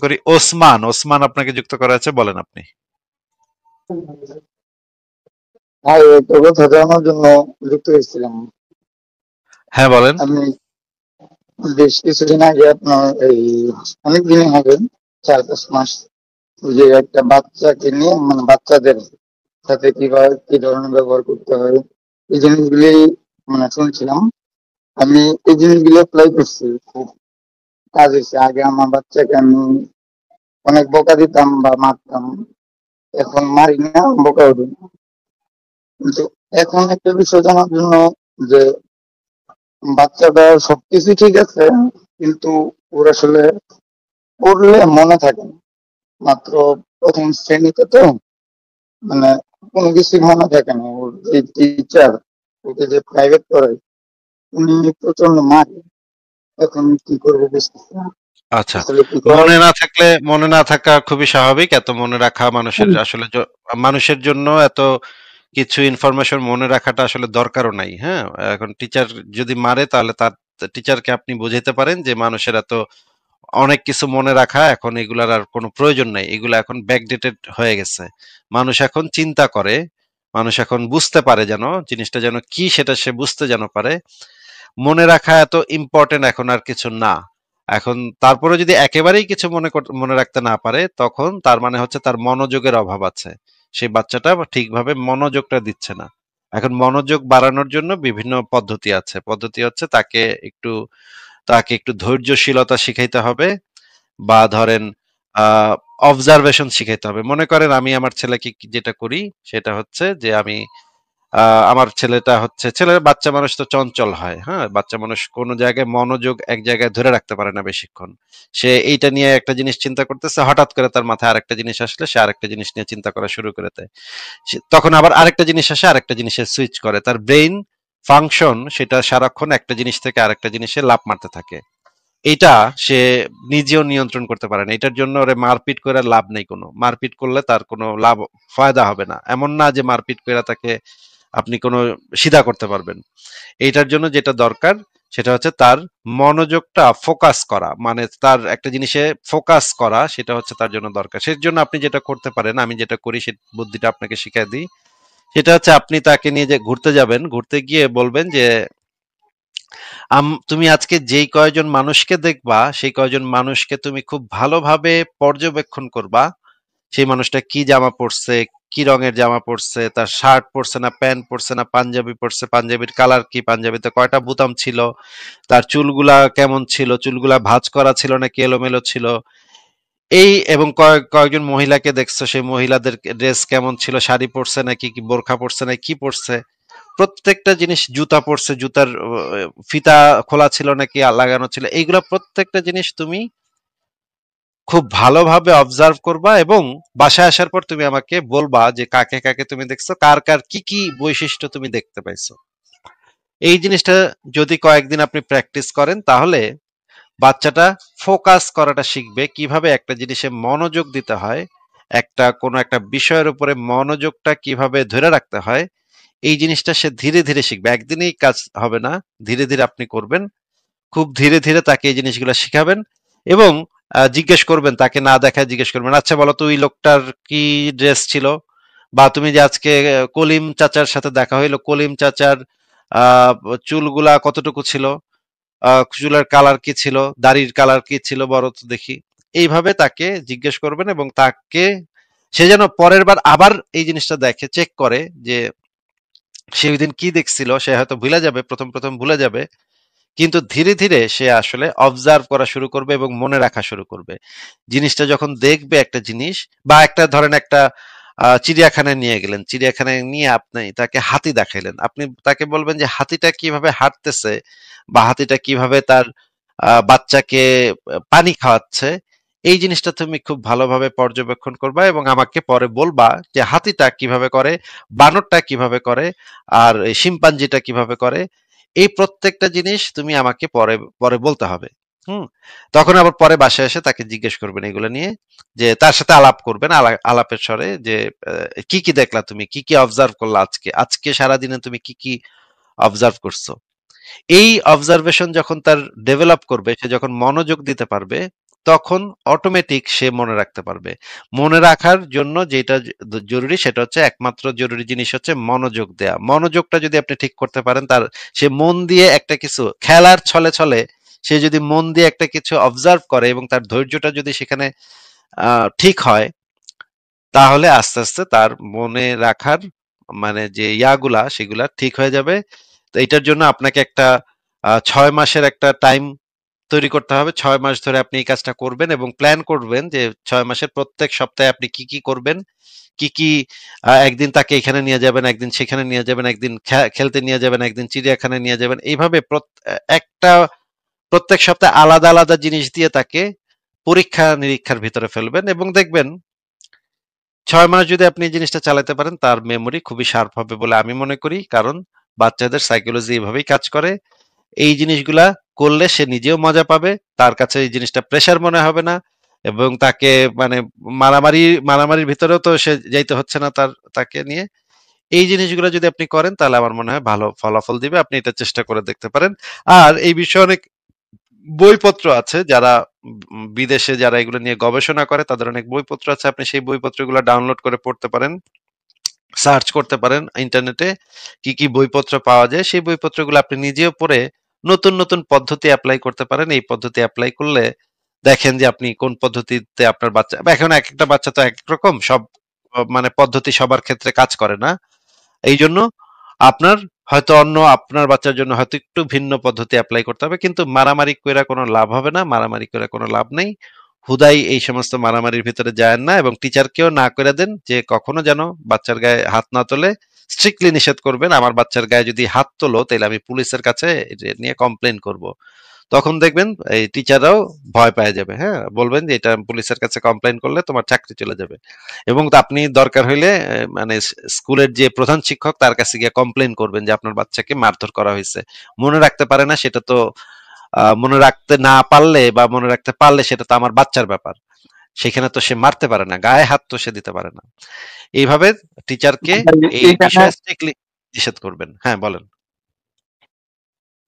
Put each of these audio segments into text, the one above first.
করি ওসমান। ওসমান আপনাকে যুক্ত করা আছে, বলেন আপনি। ভাই একটা কথা জানার জন্য যুক্ত হয়েছিলাম। হ্যাঁ, বলেন। আমি বেশ কিছুদিন আগে আপনার এই অনেক দিন আগে 4-5 মাস ওই যে একটা বাচ্চাকে নিয়ে মানে বাচ্চাদের সাথে কিভাবে কি ধরনের ব্যবহার করতে হয় এই জিনিসগুলি মানে শুনছিলাম। আমি এই জিনিসগুলো অ্যাপ্লাই করছি, খুব কাজ হয়েছে। আগে আমার বাচ্চাকে আমি অনেক বকা দিতাম বা মারতাম, এখন মারি না, বকাও দিই না। কিন্তু এখন একটা বিষয় জানার জন্য যে বাচ্চাটা সবকিছু ঠিক আছে, কিন্তু ওর আসলে পড়লে মনে থাকে না। মাত্র প্রথম শ্রেণীতে তো, মানে কোনো কিছু মনে থাকে না। ওর যে টিচার ওকে যে প্রাইভেট পড়ায় উনি প্রচন্ড মারে। এখন কি করবো বুঝতেছি না, আচ্ছা, আসলে কি করা মনে উচিত? না থাকলে, মনে না থাকা খুবই স্বাভাবিক। এত মনে রাখা মানুষের আসলে মানুষের জন্য এত কিছু ইনফরমেশন মনে রাখাটা আসলে দরকারও নাই। হ্যাঁ, এখন টিচার যদি মারে তাহলে তার টিচারকে আপনি বুঝাইতে পারেন যে মানুষের এত অনেক কিছু মনে রাখা এখন এগুলার আর কোনো প্রয়োজন নাই, এগুলো এখন ব্যাকডেটেড হয়ে গেছে। মানুষ এখন চিন্তা করে, মানুষ এখন বুঝতে পারে, যেন জিনিসটা যেন কি সেটা সে বুঝতে যেন পারে। মনে রাখা এত ইম্পর্টেন্ট এখন আর কিছু না। এখন তারপরে যদি একেবারেই কিছু মনে রাখতে না পারে, তখন তার মানে হচ্ছে তার মনোযোগের অভাব আছে। সেই বাচ্চাটা ঠিকভাবে মনোযোগটা দিচ্ছে না। এখন মনোযোগ বাড়ানোর জন্য বিভিন্ন পদ্ধতি আছে। পদ্ধতি হচ্ছে তাকে একটু ধৈর্যশীলতা শিখাইতে হবে, বা ধরেন আহ অবজারভেশন শিখাইতে হবে। মনে করেন আমি আমার ছেলেকে যেটা করি সেটা হচ্ছে যে আমি আমার ছেলের বাচ্চা মানুষ তো চঞ্চল হয়। হ্যাঁ, বাচ্চা মানুষ কোনো জায়গায় মনোযোগ এক জায়গায় ধরে রাখতে পারে না বেশিক্ষণ। সে এইটা নিয়ে একটা জিনিস চিন্তা করতেছে, হঠাৎ করে তার মাথায় আরেকটা জিনিস আসলে সে আরেকটা জিনিস নিয়ে চিন্তা করা শুরু করে দেয়। তখন আবার আরেকটা জিনিস আসে, আরেকটা জিনিসে সুইচ করে। তার ব্রেইন ফাংশন সেটা সারাক্ষণ একটা জিনিস থেকে আরেকটা জিনিসে লাফ মারতে থাকে। এইটা সে নিজেও নিয়ন্ত্রণ করতে পারে না। এটার জন্য ওরে মারপিট করে লাভ নেই কোনো। মারপিট করলে তার কোনো লাভ ফায়দা হবে না। এমন না যে মারপিট করে তাকে আপনি কোনো সিধা করতে পারবেন। এইটার জন্য যেটা দরকার সেটা হচ্ছে তার মনোযোগটা ফোকাস করা, মানে তার একটা জিনিসে ফোকাস করা, সেটা হচ্ছে তার জন্য দরকার। সেই জন্য আপনি যেটা করতে পারেন, আমি যেটা করি সেই বুদ্ধিটা আপনাকে শিখিয়ে দিই। সেটা হচ্ছে আপনি তাকে নিয়ে যে ঘুরতে যাবেন, ঘুরতে গিয়ে বলবেন যে তুমি আজকে যেই কয়জন মানুষকে দেখবা সেই কয়জন মানুষকে তুমি খুব ভালোভাবে পর্যবেক্ষণ করবা। সেই মানুষটা কি জামা পরছে, কি রঙের জামা পরছে, তার শার্ট পরছে না প্যান্ট পরছে না পাঞ্জাবি পরছে, পাঞ্জাবির কালার কি, পাঞ্জাবিতে কয়টা বোতাম ছিল, তার চুলগুলা কেমন ছিল, চুলগুলা ভাঁজ করা ছিল নাকি এলোমেলো ছিল, এই এবং কয়েকজন মহিলাকে দেখছো, সেই মহিলাদের ড্রেস কেমন ছিল, শাড়ি পরছে নাকি কি বোরখা পরছে নাকি কি পরছে, প্রত্যেকটা জিনিস, জুতা পরছে, জুতার ফিতা খোলা ছিল নাকি লাগানো ছিল, এইগুলা প্রত্যেকটা জিনিস তুমি খুব ভালোভাবে অবজার্ভ করবা, এবং বাসায় আসার পর তুমি আমাকে বলবা যে কাকে কাকে তুমি দেখছো, কার কার কি কি বৈশিষ্ট্য তুমি দেখতে পাইছো। এই জিনিসটা যদি কয়েকদিন আপনি প্র্যাকটিস করেন, তাহলে বাচ্চাটা ফোকাস করাটা শিখবে, কিভাবে একটা জিনিসে মনোযোগ দিতে হয়, কোনো একটা বিষয়ের উপরে মনোযোগটা কিভাবে ধরে রাখতে হয়। এই জিনিসটা সে ধীরে ধীরে শিখবে, একদিনেই কাজ হবে না। ধীরে ধীরে আপনি করবেন, খুব ধীরে ধীরে তাকে এই জিনিসগুলো শিখাবেন, এবং জিজ্ঞেস করবেন, তাকে না দেখায় জিজ্ঞেস করবেন, আচ্ছা বলো তো ওই লোকটার কি ড্রেস ছিল, বা তুমি যে আজকে কলিম চাচার সাথে দেখা হইলো, কলিম চাচার আহ চুলগুলা কতটুকু ছিল, চুলের কালার কি ছিল, দাড়ির কালার কি ছিল, বলো তো দেখি। এইভাবে তাকে জিজ্ঞেস করবেন, এবং সে যেন পরের বার আবার এই জিনিসটা দেখে, চেক করে যে সে ওই দিন কি দেখছিল। সে হয়তো ভুলে যাবে, প্রথম প্রথম ভুলে যাবে, কিন্তু ধীরে ধীরে সে আসলে অবজার্ভ করা শুরু করবে এবং মনে রাখা শুরু করবে। জিনিসটা যখন দেখবে একটা জিনিস, বা একটা ধরেন একটা চিড়িয়াখানায় নিয়ে গেলেন, চিড়িয়াখানায় নিয়ে আপনি তাকে হাতি দেখাইলেন, আপনি তাকে বলবেন যে হাতিটা কিভাবে হাঁটতেছে, বা হাতিটা কিভাবে তার বাচ্চাকে পানি খাওয়াচ্ছে। এই জিনিসটা তুমি খুব ভালোভাবে পর্যবেক্ষণ করবা, এবং আমাকে পরে বলবা যে হাতিটা কিভাবে করে, বানরটা কিভাবে করে, আর এই শিম্পাঞ্জিটা কিভাবে করে। এই প্রত্যেকটা জিনিস তুমি আমাকে পরে পরে বলতে হবে। হুম। তখন আবার পরে বাসায় এসে তাকে জিজ্ঞেস করবেন এগুলো নিয়ে, যে তার সাথে আলাপ করবেন, আলাপের স্বরে, যে কি কি দেখলা, তুমি কি কি অবজার্ভ করলা, আজকে আজকে সারাদিনে তুমি কি কি অবজার্ভ করছো। এই অবজারভেশন যখন তার ডেভেলপ করবে, সে যখন মনোযোগ দিতে পারবে, তখন অটোমেটিক সে মনে রাখতে পারবে। মনে রাখার জন্য যেটা জরুরি সেটা হচ্ছে, একমাত্র জরুরি জিনিস হচ্ছে মনোযোগ দেয়া। মনোযোগটা যদি আপনি ঠিক করতে পারেন, তার সে মন দিয়ে একটা কিছু খেলার ছলে ছলে সে যদি মন দিয়ে একটা কিছু অবজার্ভ করে এবং তার ধৈর্যটা যদি সেখানে ঠিক হয়, তাহলে আস্তে আস্তে তার মনে রাখার মানে যে ইয়াগুলা সেগুলা ঠিক হয়ে যাবে। তো এটার জন্য আপনাকে একটা 6 মাসের একটা টাইম তৈরি করতে হবে। 6 মাস ধরে আপনি এই কাজটা করবেন এবং প্ল্যান করবেন যে 6 মাসের প্রত্যেক সপ্তাহে আপনি কি কি করবেন, কি কি একদিন তাকে এখানে নিয়ে যাবেন, একদিন সেখানে নিয়ে যাবেন, একদিন খেলতে নিয়ে যাবেন, একদিন চিড়িয়াখানায় নিয়ে যাবেন। এইভাবে একটা প্রত্যেক সপ্তাহে আলাদা আলাদা জিনিস দিয়ে তাকে পরীক্ষা নিরীক্ষার ভিতরে ফেলবেন এবং দেখবেন 6 মাস যদি আপনি এই জিনিসটা চালাতে পারেন, তার মেমোরি খুবই শার্প হবে বলে আমি মনে করি। কারণ বাচ্চাদের সাইকোলজি এভাবেই কাজ করে। এই জিনিসগুলা করলে সে নিজেও মজা পাবে, তার কাছে এই জিনিসটা প্রেশার মনে হবে না, এবং তাকে মানে মারামারির ভিতরেও তো সে যাইতে হচ্ছে না তাকে নিয়ে। এই জিনিসগুলো যদি আপনি করেন তাহলে আমার মনে হয় ভালো ফলাফল দিবে। আপনি এটা চেষ্টা করে দেখতে পারেন। আর এই বিষয়ে অনেক বইপত্র আছে, যারা বিদেশে যারা এগুলো নিয়ে গবেষণা করে তাদের অনেক বইপত্র আছে, আপনি সেই বইপত্রগুলো ডাউনলোড করে পড়তে পারেন, সার্চ করতে পারেন ইন্টারনেটে কি কি বইপত্র পাওয়া যায়। সেই বইপত্রগুলো আপনি নিজেও পড়ে নতুন নতুন পদ্ধতি অ্যাপ্লাই করতে পারেন। এই পদ্ধতি অ্যাপ্লাই করলে দেখেন যে আপনি কোন পদ্ধতিতে আপনার বাচ্চা, এখন এক একটা বাচ্চা তো এক এক রকম, সব মানে পদ্ধতি সবার ক্ষেত্রে কাজ করে না। এই জন্য আপনার হয়তো আপনার বাচ্চার জন্য হয়তো একটু ভিন্ন পদ্ধতি অ্যাপ্লাই করতে হবে, কিন্তু মারামারি কইরা কোনো লাভ হবে না, মারামারি করে কোনো লাভ নেই। হুদাই এই সমস্ত মারামারির ভিতরে যায়েন না, এবং টিচারকেও না করে দেন যে কখনো যেন বাচ্চার গায়ে হাত না তোলে। স্ট্রিক্টলি নিষেধ করবেন, আমার বাচ্চার গায়ে যদি হাত তোলো তাহলে আমি পুলিশের কাছে এটা নিয়ে কমপ্লেন করব। তখন দেখবেন এই টিচাররাও ভয় পেয়ে যাবে। হ্যাঁ, বলবেন যে এটা পুলিশের কাছে কমপ্লেন করলে তোমার চাকরি চলে যাবে। এবং আপনি দরকার হইলে মানে স্কুলের যে প্রধান শিক্ষক তার কাছে গিয়ে কমপ্লেন করবেন যে আপনার বাচ্চাকে মারধর করা হয়েছে। মনে রাখতে পারে না সেটা তো, মনে রাখতে না পারলে বা মনে রাখতে পারলে সেটা তো আমার বাচ্চার ব্যাপার। সেখানে তো সে মারতে পারে না, গায়ে হাত তো সে দিতে পারে না। এইভাবে টিচারকে মানে এই এখানে বিষয়ে স্ট্রিক্টলি নিষেধ করবেন। হ্যাঁ, বলেন।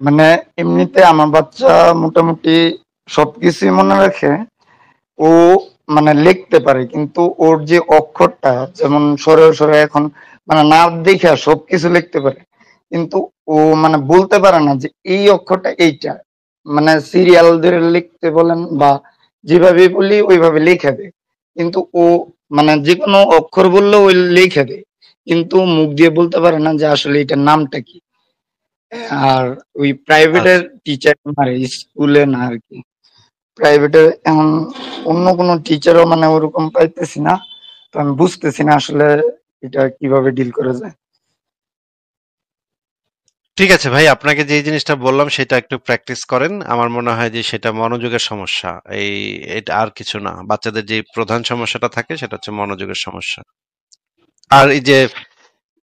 মানে এমনিতে আমার বাচ্চা মোটামুটি সবকিছুই মনে রাখে। ও মানে লিখতে পারে, কিন্তু ওর যে অক্ষরটা, যেমন সরে সরে এখন মানে না দেখে সবকিছু লিখতে পারে, কিন্তু ও মানে বলতে পারে না যে এই অক্ষরটা এইটা। মানে সিরিয়াল ধরে লিখতে বলেন বা যেভাবে বলি ওইভাবে লিখে দেয়, কিন্তু ও মানে যে কোনো অক্ষর বললেও ওই লিখে দেয়, কিন্তু মুখ দিয়ে বলতে পারে না যে আসলে এটার নামটা কি। আর ওই প্রাইভেটের আচ্ছা, টিচার মানে স্কুলে না আর কি, প্রাইভেটে এখন অন্য কোনো টিচারও মানে ওরকম পাইতেছি না। তো আমি বুঝতেছি না আসলে এটা কিভাবে ডিল করা যায়। ঠিক আছে ভাই, আপনাকে যে জিনিসটা বললাম সেটা একটু প্র্যাকটিস করেন। আমার মনে হয় যে সেটা মনোযোগের সমস্যা। এই এটা আর কিছু না। বাচ্চাদের যে প্রধান সমস্যাটা থাকে সেটা হচ্ছে মনোযোগের সমস্যা। আর এই যে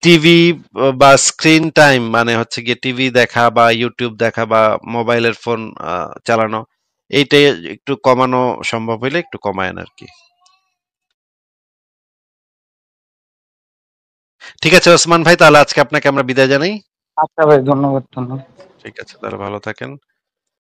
টিভি বা স্ক্রিন টাইম, মানে হচ্ছে গিয়ে টিভি দেখা বা ইউটিউব দেখা বা মোবাইলের ফোন চালানো, এইটাই একটু কমানো সম্ভব হইলে একটু কমায়েন আর কি। ঠিক আছে ওসমান ভাই, তাহলে আজকে আপনাকে আমরা বিদায় জানাই। আচ্ছা ভাই, ধন্যবাদ ধন্যবাদ। ঠিক আছে, তাহলে ভালো থাকেন।